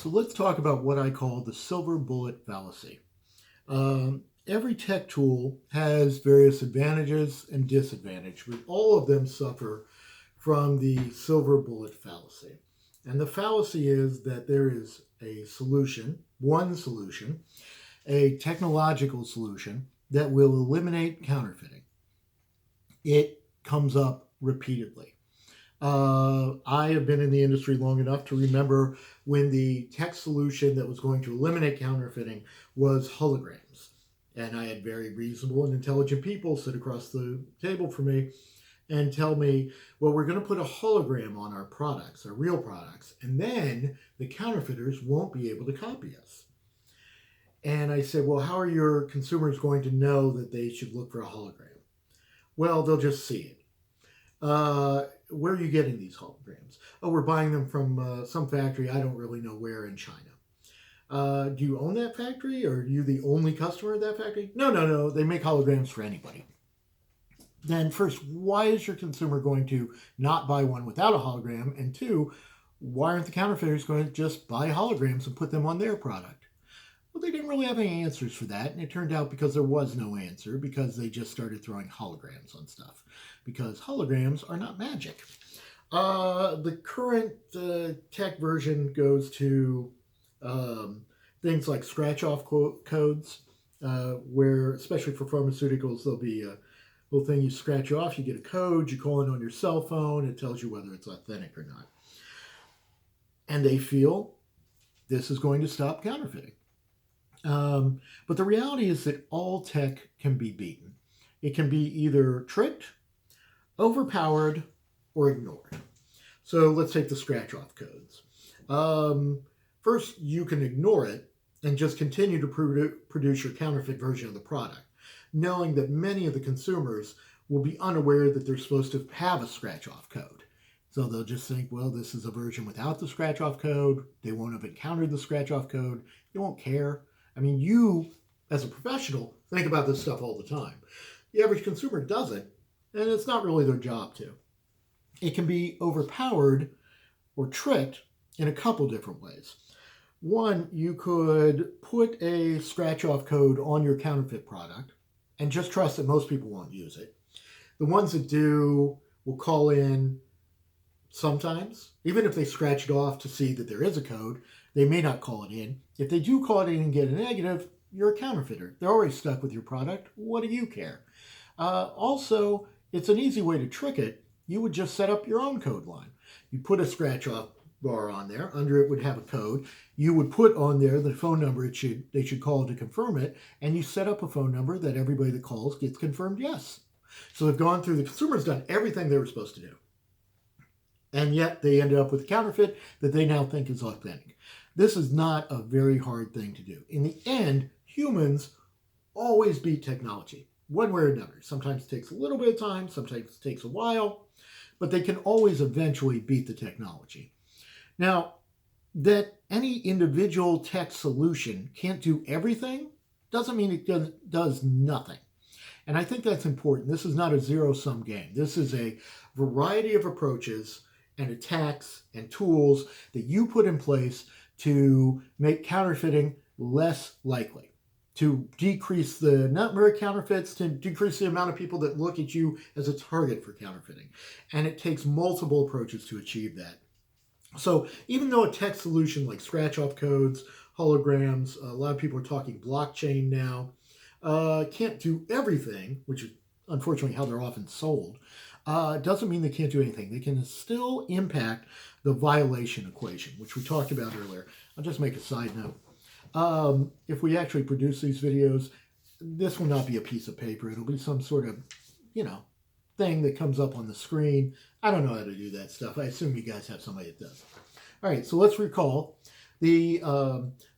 So let's talk about what I call the silver bullet fallacy. Every tech tool has various advantages and disadvantages, but all of them suffer from the silver bullet fallacy. And the fallacy is that there is a solution, one solution, a technological solution that will eliminate counterfeiting. It comes up repeatedly. I have been in the industry long enough to remember when the tech solution that was going to eliminate counterfeiting was holograms. And I had very reasonable and intelligent people sit across the table from me and tell me, well, we're going to put a hologram on our products, our real products, and then the counterfeiters won't be able to copy us. And I said, well, how are your consumers going to know that they should look for a hologram? Well, they'll just see it. Where are you getting these holograms? Oh, we're buying them from some factory. I don't really know where in China. Do you own that factory, or are you the only customer of that factory? No. They make holograms for anybody. Then first, why is your consumer going to not buy one without a hologram? And two, why aren't the counterfeiters going to just buy holograms and put them on their product? Well, they didn't really have any answers for that, and it turned out because there was no answer, because they just started throwing holograms on stuff, because holograms are not magic. The current tech version goes to things like scratch-off codes, where, especially for pharmaceuticals, there'll be a little thing you scratch off, you get a code, you call it on your cell phone, it tells you whether it's authentic or not. And they feel this is going to stop counterfeiting. But the reality is that all tech can be beaten. It can be either tricked, overpowered, or ignored. So let's take the scratch-off codes. First, you can ignore it and just continue to produce your counterfeit version of the product, knowing that many of the consumers will be unaware that they're supposed to have a scratch-off code. So they'll just think, well, this is a version without the scratch-off code. They won't have encountered the scratch-off code. They won't care. I mean, you, as a professional, think about this stuff all the time. The average consumer doesn't, and it's not really their job to. It can be overpowered or tricked in a couple different ways. One, you could put a scratch-off code on your counterfeit product and just trust that most people won't use it. The ones that do will call in sometimes. Even if they scratch it off to see that there is a code, they may not call it in. If they do call it in and get a negative, you're a counterfeiter. They're already stuck with your product. What do you care? Also, it's an easy way to trick it. You would just set up your own code line. You put a scratch-off bar on there. Under it would have a code. You would put on there the phone number they should call to confirm it, and you set up a phone number that everybody that calls gets confirmed yes. So they've gone through, the consumer's done everything they were supposed to do. And yet they ended up with a counterfeit that they now think is authentic. This is not a very hard thing to do. In the end, humans always beat technology, one way or another. Sometimes it takes a little bit of time, sometimes it takes a while, but they can always eventually beat the technology. Now, that any individual tech solution can't do everything doesn't mean it does nothing. And I think that's important. This is not a zero-sum game. This is a variety of approaches and attacks and tools that you put in place to make counterfeiting less likely, to decrease the number of counterfeits, to decrease the amount of people that look at you as a target for counterfeiting. And it takes multiple approaches to achieve that. So even though a tech solution like scratch-off codes, holograms, a lot of people are talking blockchain now, can't do everything, which is unfortunately how they're often sold, doesn't mean they can't do anything. They can still impact the violation equation, which we talked about earlier. I'll just make a side note. If we actually produce these videos, this will not be a piece of paper. It'll be some sort of, thing that comes up on the screen. I don't know how to do that stuff. I assume you guys have somebody that does. All right, so let's recall. The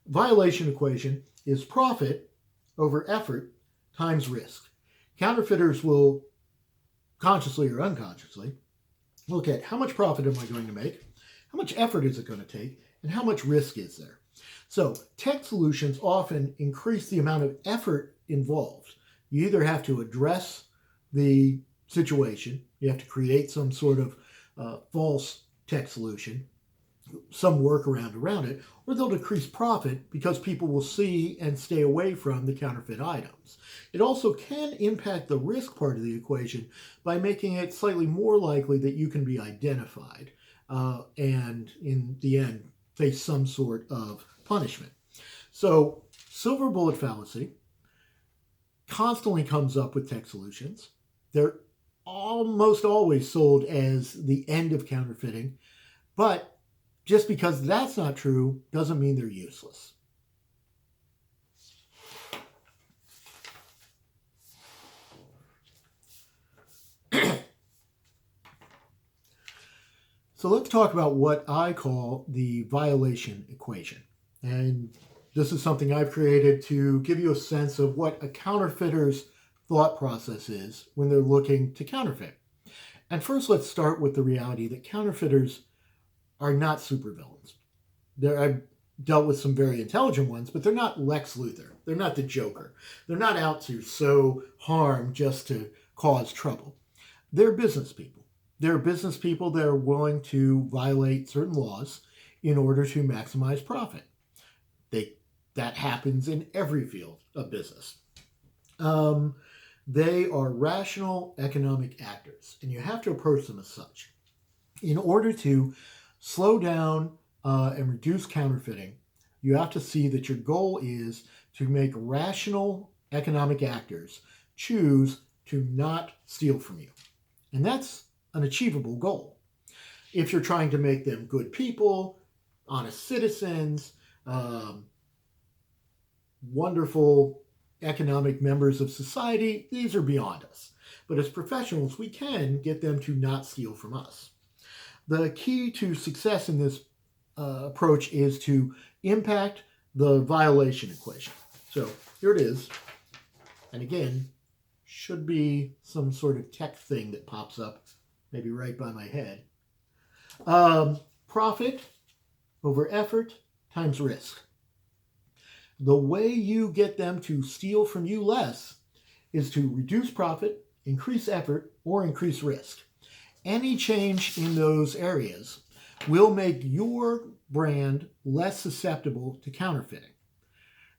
violation equation is profit over effort times risk. Counterfeiters will consciously or unconsciously look at how much profit am I going to make, how much effort is it going to take, and how much risk is there. So tech solutions often increase the amount of effort involved. You either have to address the situation, you have to create some sort of false tech solution, some workaround around it, or they'll decrease profit because people will see and stay away from the counterfeit items. It also can impact the risk part of the equation by making it slightly more likely that you can be identified and, in the end, face some sort of punishment. So, silver bullet fallacy constantly comes up with tech solutions. They're almost always sold as the end of counterfeiting, but just because that's not true doesn't mean they're useless. So let's talk about what I call the violation equation. And this is something I've created to give you a sense of what a counterfeiter's thought process is when they're looking to counterfeit. And first, let's start with the reality that counterfeiters are not supervillains. I've dealt with some very intelligent ones, but they're not Lex Luthor. They're not the Joker. They're not out to sow harm just to cause trouble. They're business people. They're business people that are willing to violate certain laws in order to maximize profit. That happens in every field of business. They are rational economic actors, and you have to approach them as such. In order to slow down and reduce counterfeiting, you have to see that your goal is to make rational economic actors choose to not steal from you. And that's an achievable goal. If you're trying to make them good people, honest citizens, wonderful economic members of society, these are beyond us. But as professionals, we can get them to not steal from us. The key to success in this approach is to impact the violation equation. So here it is. And again, should be some sort of tech thing that pops up, maybe right by my head. Profit over effort times risk. The way you get them to steal from you less is to reduce profit, increase effort, or increase risk. Any change in those areas will make your brand less susceptible to counterfeiting.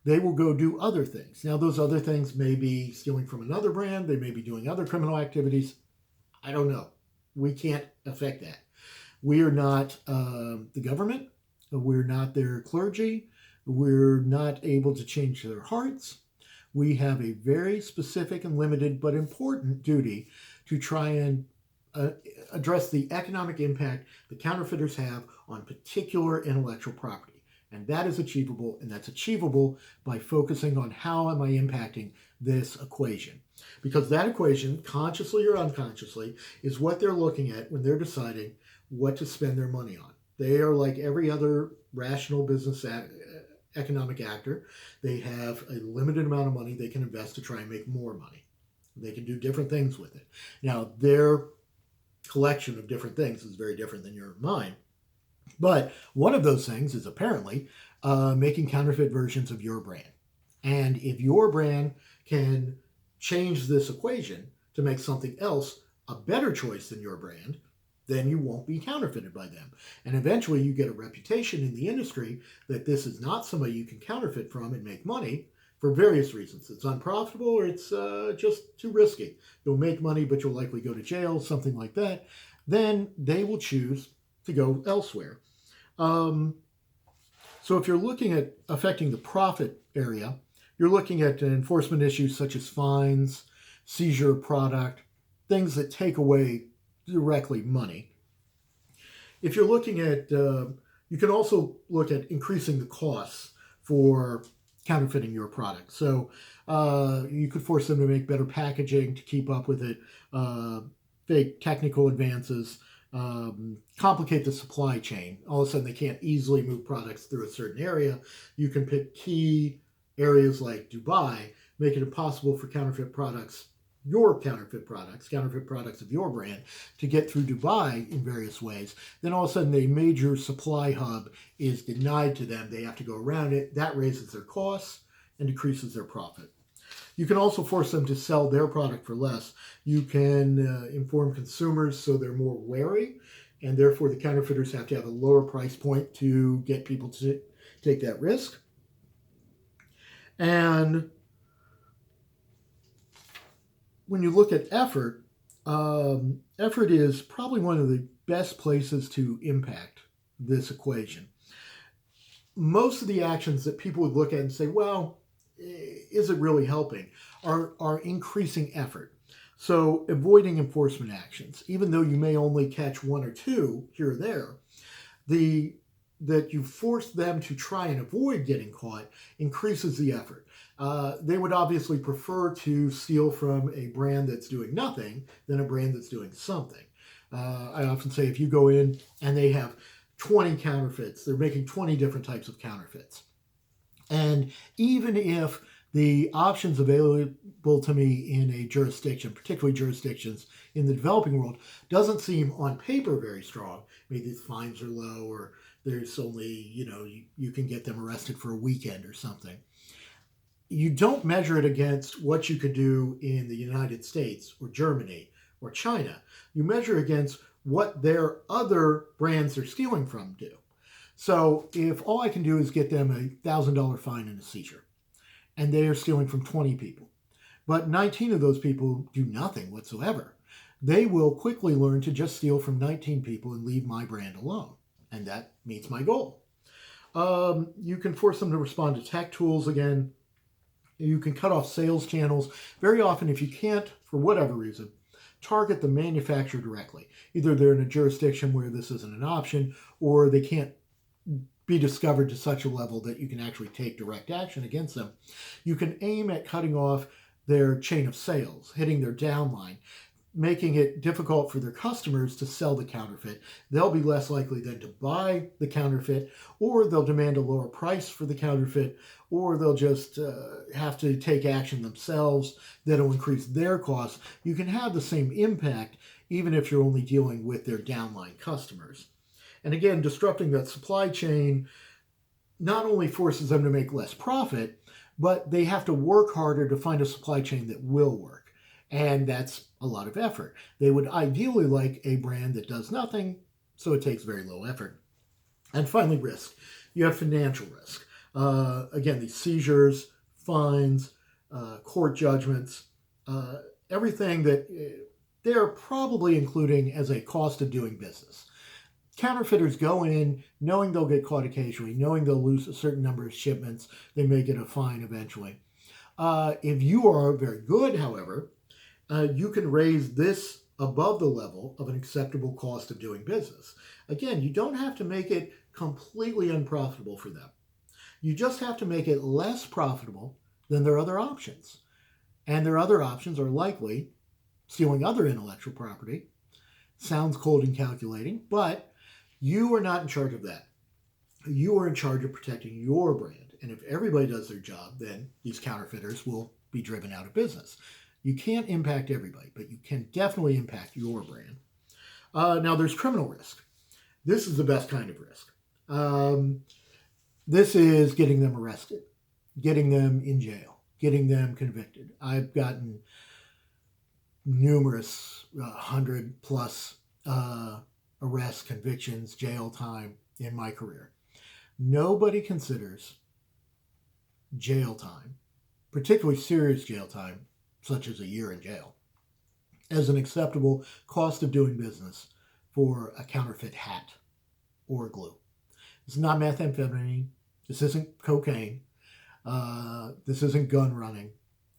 They will go do other things. Now, those other things may be stealing from another brand. They may be doing other criminal activities. I don't know. We can't affect that. We are not the government. We're not their clergy. We're not able to change their hearts. We have a very specific and limited but important duty to try and address the economic impact the counterfeiters have on particular intellectual property. And that is achievable, and that's achievable by focusing on how am I impacting this equation. Because that equation, consciously or unconsciously, is what they're looking at when they're deciding what to spend their money on. They are like every other rational business economic actor. They have a limited amount of money they can invest to try and make more money. They can do different things with it. Now, their collection of different things is very different than your or mine. But one of those things is apparently making counterfeit versions of your brand. And if your brand can change this equation to make something else a better choice than your brand, then you won't be counterfeited by them. And eventually you get a reputation in the industry that this is not somebody you can counterfeit from and make money for various reasons. It's unprofitable, or it's just too risky. You'll make money, but you'll likely go to jail, something like that. Then they will choose to go elsewhere. So if you're looking at affecting the profit area, you're looking at enforcement issues such as fines, seizure of product, things that take away directly money. If you're looking at, you can also look at increasing the costs for counterfeiting your product. So you could force them to make better packaging to keep up with it, fake technical advances, complicate the supply chain. All of a sudden they can't easily move products through a certain area. You can pick key areas like Dubai, make it impossible for counterfeit products of your brand, to get through Dubai in various ways. Then all of a sudden a major supply hub is denied to them. They have to go around it. That raises their costs and decreases their profit. You can also force them to sell their product for less. You can inform consumers so they're more wary and therefore the counterfeiters have to have a lower price point to get people to take that risk. And when you look at effort, effort is probably one of the best places to impact this equation. Most of the actions that people would look at and say, well, is it really helping, are increasing effort. So avoiding enforcement actions, even though you may only catch one or two here or there, that you force them to try and avoid getting caught increases the effort. They would obviously prefer to steal from a brand that's doing nothing than a brand that's doing something. I often say if you go in and they have 20 counterfeits, they're making 20 different types of counterfeits. And even if the options available to me in a jurisdiction, particularly jurisdictions in the developing world, doesn't seem on paper very strong. Maybe the fines are low, or there's only, you can get them arrested for a weekend or something. You don't measure it against what you could do in the United States or Germany or China. You measure against what their other brands they're stealing from do. So if all I can do is get them a $1,000 fine and a seizure, and they are stealing from 20 people, but 19 of those people do nothing whatsoever, they will quickly learn to just steal from 19 people and leave my brand alone. And that meets my goal. You can force them to respond to tech tools again. You can cut off sales channels. Very often, if you can't, for whatever reason, target the manufacturer directly. Either they're in a jurisdiction where this isn't an option, or they can't be discovered to such a level that you can actually take direct action against them. You can aim at cutting off their chain of sales, hitting their downline, making it difficult for their customers to sell the counterfeit. They'll be less likely then to buy the counterfeit, or they'll demand a lower price for the counterfeit, or they'll just have to take action themselves that'll increase their costs. You can have the same impact even if you're only dealing with their downline customers. And again, disrupting that supply chain not only forces them to make less profit, but they have to work harder to find a supply chain that will work. And that's a lot of effort. They would ideally like a brand that does nothing, so it takes very low effort. And finally, risk. You have financial risk. Again, these seizures, fines, court judgments, everything that they're probably including as a cost of doing business. Counterfeiters go in knowing they'll get caught occasionally, knowing they'll lose a certain number of shipments. They may get a fine eventually. If you are very good, however, you can raise this above the level of an acceptable cost of doing business. Again, you don't have to make it completely unprofitable for them. You just have to make it less profitable than their other options. And their other options are likely stealing other intellectual property. Sounds cold and calculating, but you are not in charge of that. You are in charge of protecting your brand. And if everybody does their job, then these counterfeiters will be driven out of business. You can't impact everybody, but you can definitely impact your brand. Now, there's criminal risk. This is the best kind of risk. This is getting them arrested, getting them in jail, getting them convicted. I've gotten numerous 100+ arrests, convictions, jail time in my career. Nobody considers jail time, particularly serious jail time, such as a year in jail, as an acceptable cost of doing business for a counterfeit hat or glue. This is not methamphetamine. This isn't cocaine. This isn't gun running.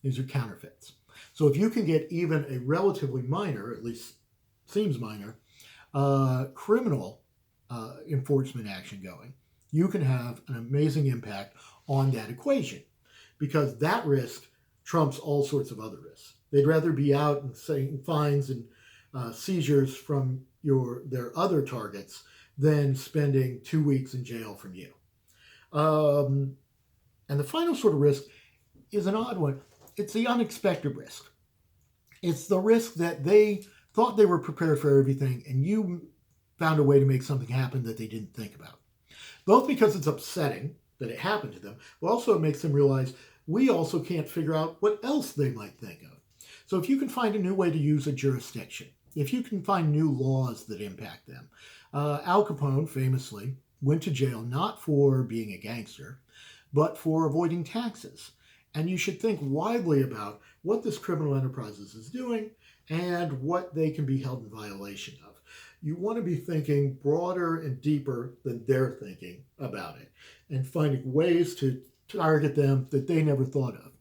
These are counterfeits. So if you can get even a relatively minor, at least seems minor, criminal enforcement action going, you can have an amazing impact on that equation, because that risk trumps all sorts of other risks. They'd rather be out and saying fines and seizures from their other targets than spending 2 weeks in jail from you. And the final sort of risk is an odd one. It's the unexpected risk. It's the risk that they thought they were prepared for everything, and you found a way to make something happen that they didn't think about. Both because it's upsetting that it happened to them, but also it makes them realize we also can't figure out what else they might think of. So if you can find a new way to use a jurisdiction, if you can find new laws that impact them. Al Capone famously went to jail not for being a gangster, but for avoiding taxes. And you should think widely about what this criminal enterprise is doing and what they can be held in violation of. You want to be thinking broader and deeper than they're thinking about it and finding ways to target them that they never thought of.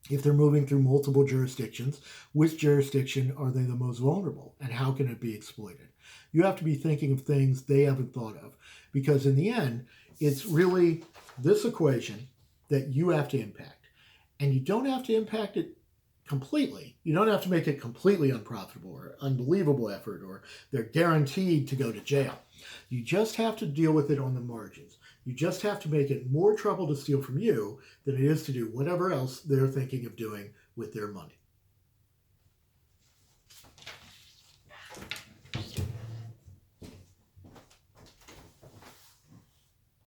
If they're moving through multiple jurisdictions, which jurisdiction are they the most vulnerable and how can it be exploited? You have to be thinking of things they haven't thought of because in the end, it's really this equation that you have to impact. And you don't have to impact it completely. You don't have to make it completely unprofitable or unbelievable effort or they're guaranteed to go to jail. You just have to deal with it on the margins. You just have to make it more trouble to steal from you than it is to do whatever else they're thinking of doing with their money.